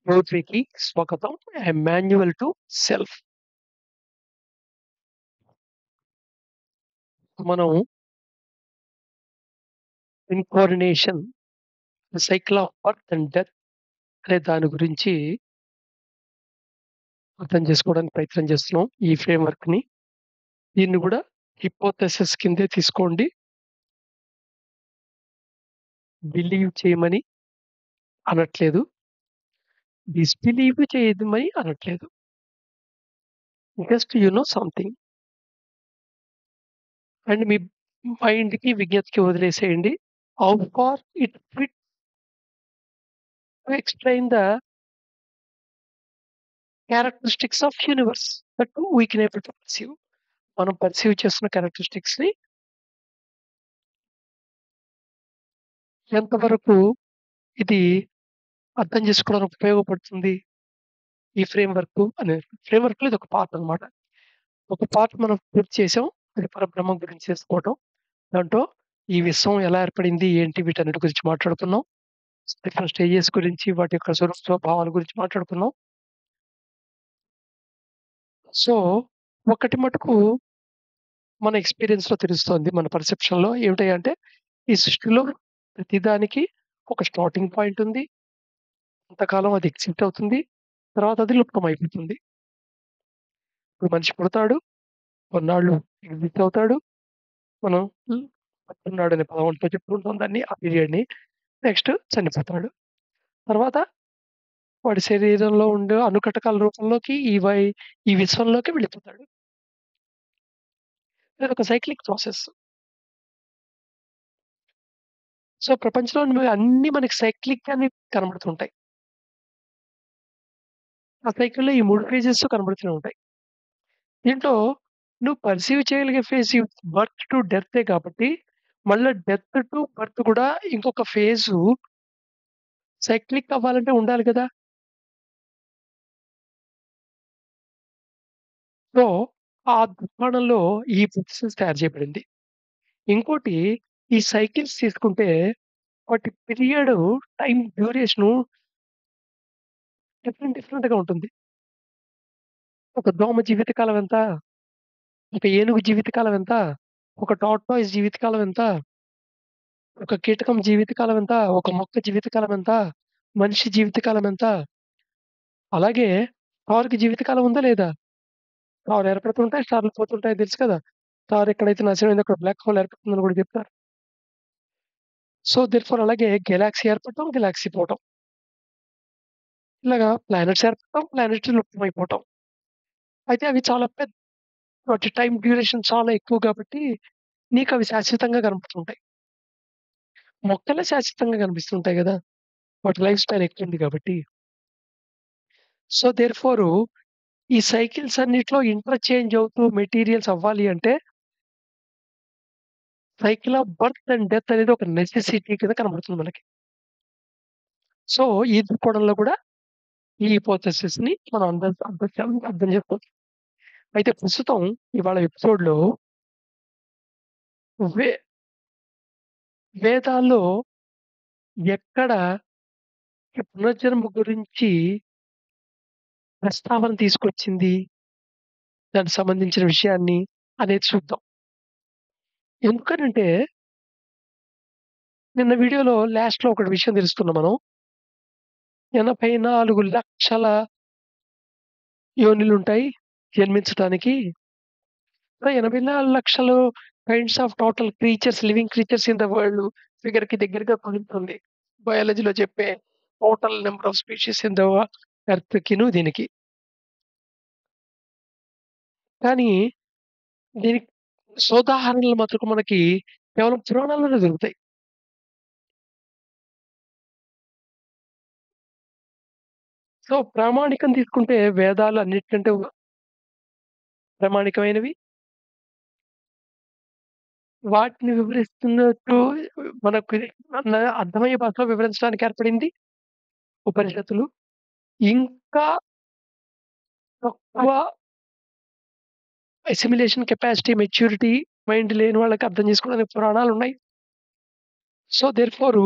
పోట్రీకి స్వాగతం. A manual to self. మనం ఇన్‌కార్డినేషన్, the cycle of birth and death అనే దాని గురించి అర్థం చేసుకోవడానికి ప్రయత్నం చేస్తున్నాం. ఈ ఫ్రేమ్‌వర్క్‌ని. దీన్ని గూడా హిపోథెసిస్ కిందే తీసుకోండి. బిలీవ్ చేయమని అనట్లేదు. డిస్‌బిలీవ్ చేయమని అనట్లేదు. Just you know something and మీ మైండ్‌కి, విజ్ఞతకి వదిలేసేయండి. How far it fit to explain the characteristics of universe that we can able to perceive. మనం పర్సీవ్ చేస్తున్న క్యారెక్టరిస్టిక్స్‌ని ఎంతవరకు ఇది అర్థం చేసుకోవడానికి ఉపయోగపడుతుంది ఈ ఫ్రేమ్‌వర్క్‌లో ఇదొక పార్ట్ అన్నమాట. ఒక పార్ట్ మనం పూర్తి చేసాం. అది పరబ్రహ్మం గురించి తెలుసుకోవటం. దాంట్లో ఈ విశ్వం ఎలా ఏర్పడింది, ఏంటి వీటన్నిటి గురించి మాట్లాడుకున్నాం. డిఫరెంట్ స్టేజెస్ గురించి, వాటి యొక్క స్వరూప స్వభావాల గురించి మాట్లాడుకున్నాం. సో, ఒకటి మటుకు మన ఎక్స్‌పీరియన్స్‌లో తెలుస్తోంది. మన పర్సెప్షన్‌లో ఏమిటంటే, ఈ సృష్టిలో ప్రతిదానికి ఒక స్టార్టింగ్ పాయింట్ ఉంది. కొంతకాలం అది ఎగ్జిస్ట్ అవుతుంది. తర్వాత అది లుప్తమైపోతుంది. ఇప్పుడు మనిషి పుడతాడు. కొన్నాళ్ళు ఎగ్జిస్ట్ అవుతాడు. మనం హ్మ్. బతున్నాడనే పదం చెప్పుకుంటాం దాన్ని ఆ పీరియడ్‌ని. నెక్స్ట్ చనిపోతాడు. తర్వాత వాడి శరీరంలో ఉండే అణుకటకాల రూపంలోకి ఈ విశ్వంలోకి వెళ్ళిపోతాడు. ఇదొక సైక్లిక్ ప్రాసెస్. సో, ప్రపంచంలోని అన్నీ మనకి సైక్లిక్ గానే కనబడుతుంటాయి. ఆ సైకిల్‌లో ఈ 3 ఫేజెస్ కనబడుతూనే ఉంటాయి. దీంట్లో నువ్వు పర్సీవ్ చేయగలిగే ఫేజ్ బర్త్ టు డెతే కాబట్టి, మళ్ళా డెత్ టు బర్త్ కూడా ఇంకొక ఫేజు సైక్లిక్ అవ్వాలంటే ఉండాలి కదా! సో, ఆ దుకాణంలో ఈ బుక్స్ తయారు చేయబడింది. ఇంకోటి ఈ సైకిల్స్ తీసుకుంటే వాటి పీరియడు, టైమ్ డ్యూరేషను డిఫరెంట్‌గా ఉంటుంది. ఒక దోమ జీవితకాలం ఎంత? ఒక ఏనుగు జీవితకాలం ఎంత? ఒక టార్టాయిస్ జీవితకాలం ఎంత? ఒక కీటకం జీవితకాలం ఎంత? ఒక మొక్క జీవితకాలం ఎంత? మనిషి జీవితకాలం ఎంత? అలాగే స్టార్‌కి జీవితకాలం ఉందా లేదా? స్టార్ ఏర్పడుతుంటాయి, స్టార్‌లు పోతుంటాయి తెలుసు కదా! స్టార్ ఎక్కడైతే నాశనమైందో అక్కడ బ్లాక్ హోల్ ఏర్పడుతుందని కూడా చెప్తారు. సో, దేర్‌ఫోర్ అలాగే గెలాక్సీ ఏర్పడటం, గెలాక్సీ పోవటం. ఇలాగా ప్లానెట్స్ ఏర్పడటం, ప్లానెట్స్ లుప్తమైపోవటం. అయితే అవి చాలా వాటి టైమ్ డ్యూరేషన్ చాలా ఎక్కువ కాబట్టి నీకవి శాశ్వతంగా కనపడుతుంటాయి. మొక్కలే శాశ్వతంగా కనిపిస్తుంటాయి గదా! వాటి లైఫ్ స్పాన్ ఎక్కువుంది కాబట్టి. సో, దేర్‌ఫోరు ఈ సైకిల్స్ అన్నిట్లో ఇంటర్‌చేంజ్ అవుతూ మెటీరియల్స్ అవ్వాలి అంటే cycle of birth and death అనేది ఒక నెసెసిటీ కింద కనబడుతుంది మనకి. సో, ఈ దృక్కోణంలో కూడా ఈ హిపోథెసిస్‌ని మనం అర్థం చేసుకోవచ్చు. అయితే ప్రస్తుతం ఇవాళ ఎపిసోడ్‌లో వే వేదాల్లో ఎక్కడ ఈ పునర్జన్మ గురించి ప్రస్తావన తీసుకొచ్చింది, దానికి సంబంధించిన విషయాన్ని అనేది చూద్దాం. ఎందుకనంటే నిన్న వీడియోలో లాస్ట్‌లో ఒకటి విషయం తెలుసుకున్నాం మనం. 84,00,000 యోనిలుంటాయి జన్మించటానికి. So, 84,00,000 kinds of total creatures, living creatures in the world ఫిగర్‌కి దగ్గరగా కుదురుతుంది. బయాలజీలో చెప్పే total number of species in the ఎర్త్‌కిను దీనికి. కానీ దీనికి సోదాహరణలు మటుకు మనకి కేవలం పురాణాల్లోనే దొరుకుతాయి. సో, ప్రామాణికం తీసుకుంటే వేదాలు అన్నిటికంటే ప్రామాణికమైనవి. వాటిని వివరిస్తున్నట్టు మనకు అర్థమయ్యే భాషలో వివరించడానికి ఏర్పడింది ఉపనిషత్తులు. ఇంకా తక్కువ అసిమిలేషన్ కెపాసిటీ, మెచ్యూరిటీ మైండ్ లేని వాళ్ళకి అర్థం చేసుకోవడానికి పురాణాలున్నాయి. సో, దేర్‌ఫోర్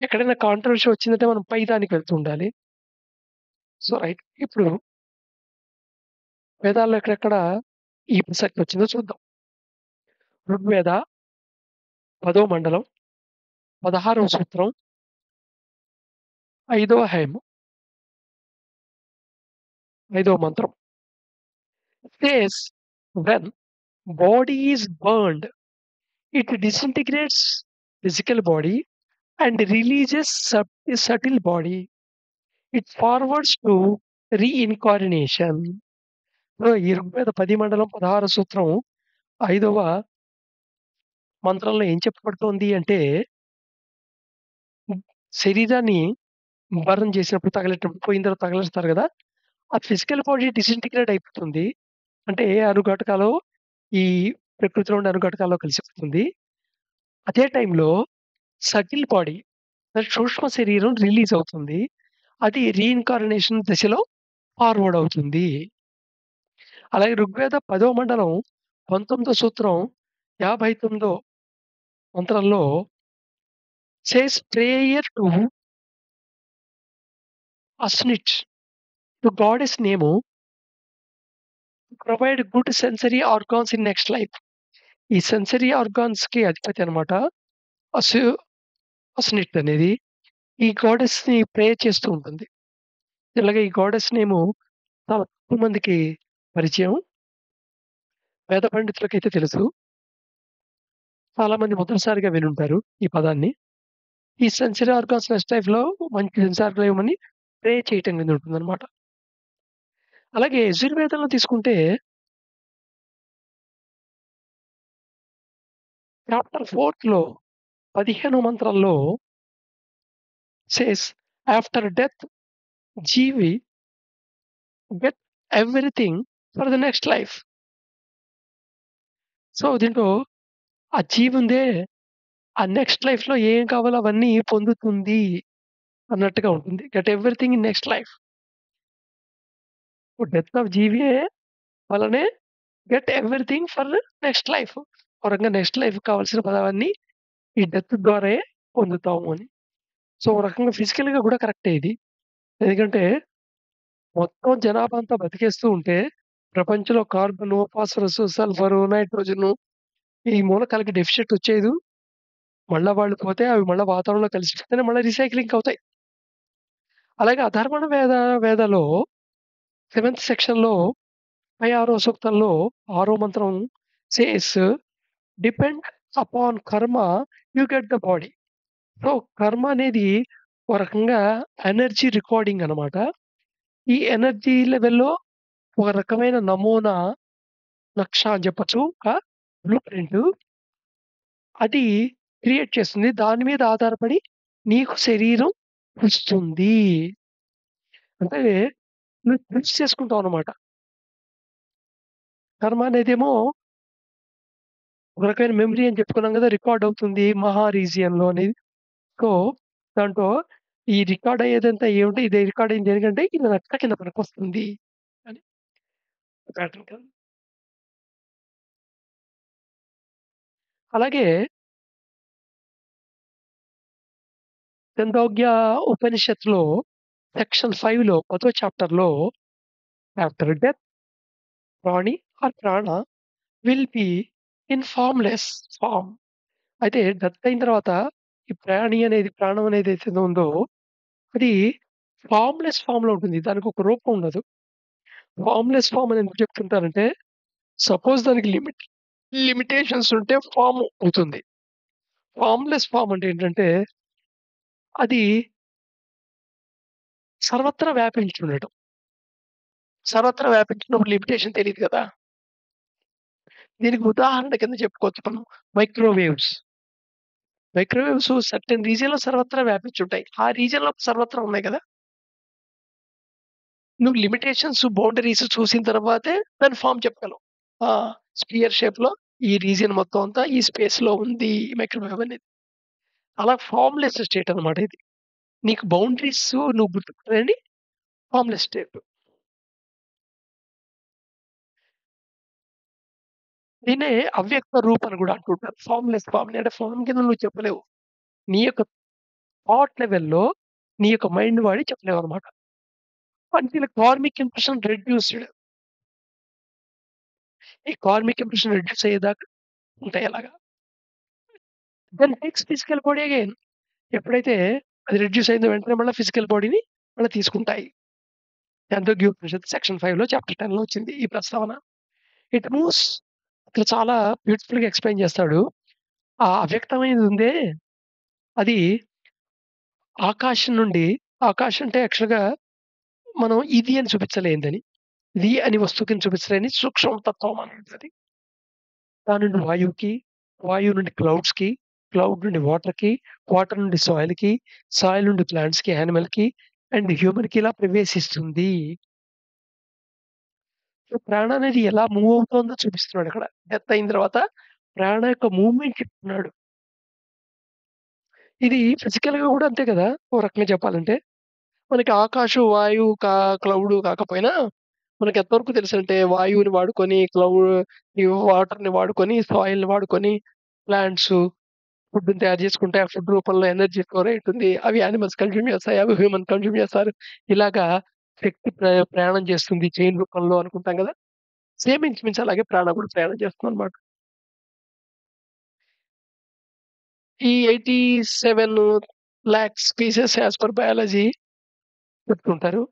ఎక్కడైనా కాంట్రోవర్సీ వచ్చిందంటే మనం పై దానికి వెళ్తూ ఉండాలి. So, right. ఇప్పుడు వేదాల్లో ఎక్కడెక్కడ ఈ ప్రసక్తొచ్చిందో చూద్దాం. ఋగ్వేద 10వ మండలం, 16వ సూత్రం, 5వ హయము, 5వ మంత్రం. Says when body is burned, it disintegrates physical body and releases subtle body. It forwards to reincarnation. So, ఈ ఋగ్వేద 10 మండలం 16 సూత్రం 5వ మంత్రంలో ఏం చెప్పబడుతోంది అంటే, శరీరాన్ని బర్న్ చేసినప్పుడు తగలెట్టినప్పుడు పోయిన తర్వాత తగలేస్తారు గదా! ఆ ఫిజికల్ బాడీ డిసింటిగ్రేట్ అయిపోతుంది. అంటే ఏ అణుఘటకాలు ఈ ప్రకృతిలో ఉండే అణుఘటకాల్లో కలిసిపోతుంది. అదే టైంలో సటిల్ బాడీ సూక్ష్మ శరీరం రిలీజ్ అవుతుంది. అది రీఇన్కార్నేషన్ దశలో ఫార్వర్డ్ అవుతుంది. అలాగే ఋగ్వేద 10వ మండలం 19వ సూత్రం 59వ మంత్రంలో సేస్ ప్రేయర్ టు అస్నిచ్ టు గాడెస్ నేము provide good sensory organs in next life. ఈ సెన్సరీ ఆర్గాన్స్‌కి అధిపతి అనమాట. అసు అస్నిట్ అనేది. ఈ గాడెస్‌ని ప్రే చేస్తూ ఉంటుంది. ఇలాగ ఈ గాడెస్ నేము చాలా తక్కువ మందికి పరిచయం. వేద పండితులకైతే తెలుసు. చాలా మంది మొదటిసారిగా వినుంటారు ఈ పదాన్ని. ఈ సెన్సరీ ఆర్గాన్స్ నెక్స్ట్ లైఫ్‌లో మంచి సెన్సార్‌లు ఇవ్వమని ప్రే చేయటం కింద ఉంటుందనమాట. అలాగే యజుర్వేదంలో తీసుకుంటే చాప్టర్ 4లో 15 మంత్రంలో సేస్ ఆఫ్టర్ డెత్ జీవి get everything for the next life. So, దీంట్లో ఆ జీవి ఉందే ఆ నెక్స్ట్ లైఫ్‌లో ఏం కావాలో అవన్నీ పొందుతుంది అన్నట్టుగా ఉంటుంది. Get everything in next life. Death of జీవియే వలనే get everything for next life. ఒక రకంగా నెక్స్ట్ లైఫ్‌కి కావాల్సిన పదాలన్నీ ఈ డెత్ ద్వారాయే పొందుతాము అని. సో, ఒక రకంగా ఫిజికల్‌గా గూడా కరెక్టే ఇది. ఎందుకంటే మొత్తం జనాభా అంతా బతికేస్తూ ఉంటే ప్రపంచంలో కార్బను, ఫాస్ఫరసు, సల్ఫరు, నైట్రోజను ఈ మూలకాలకి డెఫిషియట్ వచ్చేదు. మళ్ళా వాళ్ళు పోతే అవి మళ్ళా వాతావరణంలో కలిసిపోతేనే మళ్ళా రీసైక్లింగ్ అవుతాయి. అలాగే అధర్వణ వేదలో సెవెంత్ సెక్షన్‌లో 36వ సూక్తంలో 6వ మంత్రం సేస్ డిపెండ్ అపాన్ కర్మ you get the body. So, కర్మ అనేది ఒక రకంగా ఎనర్జీ రికార్డింగ్ అనమాట. ఈ ఎనర్జీ లెవెల్‌లో ఒక రకమైన నమూనా, నక్ష అని చెప్పొచ్చు. ఒక బ్లూ ప్రింటు అది క్రియేట్ చేస్తుంది. దాని మీద ఆధారపడి నీకు శరీరం వస్తుంది. అంటే నువ్వు చూస్ చేసుకుంటావనమాట. కర్మ అనేదేమో ఒక రకమైన మెమరీ అని చెప్పుకున్నాం గదా! రికార్డ్ అవుతుంది మహా రీజియన్‌లో అనేది. సో, దాంట్లో ఈ రికార్డ్ అయ్యేదంతా ఏమిటి? ఇది రికార్డ్ అయింది దేనికంటే ఇది నక్ష కింద పనికొస్తుంది అని ప్యాటర్న్ కింద. అలాగే ఛందోగ్య ఉపనిషత్తులో సెక్షన్ 5లో 10వ చాప్టర్‌లో ఆఫ్టర్ డెత్ ప్రాణి ఆర్ ప్రాణ విల్ బి ఇన్ ఫార్మ్‌లెస్ ఫార్మ్. అయితే డెత్ అయిన తర్వాత ఈ ప్రాణి అనేది ప్రాణం అనేది ఏదైతే ఉందో అది ఫార్మ్‌లెస్ ఫార్మ్‌లో ఉంటుంది. దానికొక రూపం ఉండదు. ఫార్మ్‌లెస్ ఫార్మ్ అని ఎందుకు చెప్తుంటారంటే సపోజ్ దానికి లిమిటేషన్స్ ఉంటే ఫార్మ్ అవుతుంది. ఫార్మ్‌లెస్ ఫార్మ్ అంటే ఏంటంటే అది సర్వత్రా వ్యాపించి ఉండటం. సర్వత్రా వ్యాపించినప్పుడు లిమిటేషన్ తెలీదు కదా! దీనికి ఉదాహరణ కింద చెప్పుకోవచ్చు మనం మైక్రోవేవ్స్. మైక్రోవేవ్స్ సర్టెన్ రీజియన్‌లో సర్వత్రా వ్యాపించుంటాయి. ఆ రీజియన్‌లో సర్వత్రా ఉన్నాయి కదా! నువ్వు లిమిటేషన్స్, బౌండరీస్ చూసిన తర్వాతే దాని ఫార్మ్ చెప్పగలవు. ఆ! స్పియర్ షేప్‌లో ఈ రీజియన్ మొత్తం అంతా ఈ స్పేస్‌లో ఉంది మైక్రోవేవ్ అనేది. అలా ఫార్మ్‌లెస్ స్టేట్ అన్నమాట ఇది. నీకు బౌండరీస్ నువ్వు గుర్తుపట్టలేని ఫార్మ్‌లెస్ స్టేట్. దీన్నే అవ్యక్త రూప్ అని గూడా అంటుంటారు. ఫార్మ్‌లెస్ ఫార్మ్‌ని అంటే ఫార్మ్ కింద నువ్వు చెప్పలేవు. నీ యొక్క థాట్ లెవెల్‌లో నీ యొక్క మైండ్ వాడి చెప్పలేవన్నమాట. until karmic impression reduced. ఈ కార్మిక్ ఇంప్రెషన్ రెడ్యూస్ అయ్యేదాకా ఉంటాయి అలాగా. Then takes physical body again. ఎప్పుడైతే అది రెడ్యూస్ అయిందో వెంటనే మళ్ళా ఫిజికల్ బాడీని మళ్ళా తీసుకుంటాయి. చాందోగ్యోపనిషత్ సెక్షన్ 5లో చాప్టర్ 10లో వచ్చింది ఈ ప్రస్తావన. ఇట్ మూవ్స్ అక్కడ చాలా బ్యూటిఫుల్‌గా ఎక్స్‌ప్లెయిన్ చేస్తాడు. ఆ అవ్యక్తమైనది ఉందే, అది ఆకాశం నుండి, ఆకాశం అంటే యాక్చువల్‌గా మనం ఇది అని చూపించలేనిదని. ఇది అని వస్తువు కింద చూపించలేని సూక్ష్మ తత్వం అన్నది. దాని నుండి వాయువుకి, వాయువు నుండి క్లౌడ్స్‌కి, క్లౌడ్ నుండి వాటర్‌కి, వాటర్ నుండి సాయిల్‌కి, సాయిల్ నుండి ప్లాంట్స్‌కి, యానిమల్‌కి అండ్ హ్యూమన్‌కి ఇలా ప్రవేశిస్తుంది. సో, ప్రాణ అనేది ఎలా మూవ్ అవుతోందో చూపిస్తున్నాడక్కడ. డెత్ అయిన తర్వాత ప్రాణ యొక్క మూవ్‌మెంట్ చెప్తున్నాడు. ఇది ఫిజికల్‌గా గూడా అంతే గదా! ఓ రకంగా చెప్పాలంటే. మనకి ఆకాశం, వాయువు క్లౌడ్ కాకపోయినా మనకి ఎంతవరకు తెలుసంటే వాయువుని వాడుకొని, ఈ వాటర్‌ని వాడుకొని, సాయిల్‌ని వాడుకొని ప్లాంట్స్ ఫుడ్‌ని తయారు చేసుకుంటాయి. ఆ ఫుడ్ రూపంలో ఎనర్జీ స్టోర్ అయితుంది. అవి యానిమల్స్ కన్జ్యూమ్ చేస్తాయి. అవి హ్యూమన్ కన్జ్యూమ్ చేస్తారు. ఇలాగా శక్తి ప్రయాణం చేస్తుంది చైన్ రూపంలో అనుకుంటాం గదా! సేమ్ ఇంచుమించు అలాగే ప్రాణ కూడా ప్రయాణం చేస్తుందన్నమాట. ఈ 87,00,000 స్పీసీస్ యాస్ పర్ బయాలజీ చెప్తుంటారు.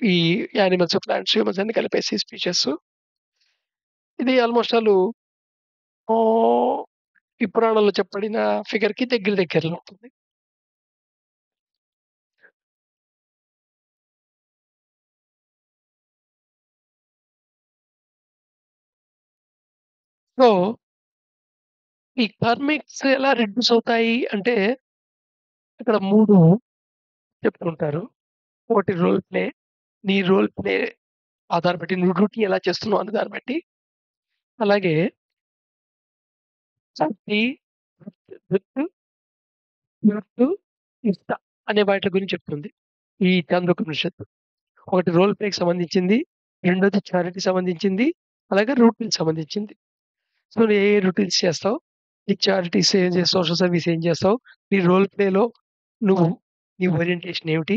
ఈ యానిమల్స్, ప్లాంట్స్, హ్యూమన్స్ అన్ని కలిపేసి స్పీషీస్. ఇది ఆల్‌మోస్ట్ ఆహ్, ఈ పురాణంలో చెప్పబడిన ఫిగర్‌కి దగ్గరలో ఉంటుంది. సో, ఈ కర్మిక్స్ ఎలా రెడ్యూస్ అవుతాయి అంటే, ఇక్కడ 3 చెప్తుంటారు. ఒకటి రోల్ ప్లే. నీ రోల్ ప్లే ఆధార బట్టి నువ్వు డ్యూటీ ఎలా చేస్తున్నావు అనే దాన్ని బట్టి. అలాగే శక్తి, ధృత్, యుత్తు, ఇష్ట అనే వాటి గురించి చెప్తుంది. ఈ చాందోగ్యోపనిషత్తు. ఒకటి రోల్ ప్లేకి సంబంధించింది. రెండోది చారిటీకి సంబంధించింది. అలాగే రూట్‌కి సంబంధించింది. సో, నువ్వు ఏ రొటీన్స్ చేస్తావు? నీ చారిటీస్ ఏం చేస్తావు? సోషల్ సర్వీస్ ఏం చేస్తావు? నీ రోల్ ప్లేలో నువ్వు నీ ఓరియంటేషన్ ఏమిటి?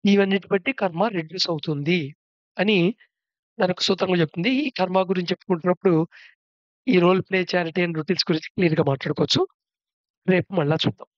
ఇవన్నిటి బట్టి కర్మ రెడ్యూస్ అవుతుంది అని దానొక సూత్రంలో చెప్తుంది. ఈ కర్మ గురించి చెప్పుకుంటున్నప్పుడు ఈ role play, charity and routines గురించి క్లియర్‌గా మాట్లాడుకోవచ్చు. రేపు మళ్ళా చూద్దాం.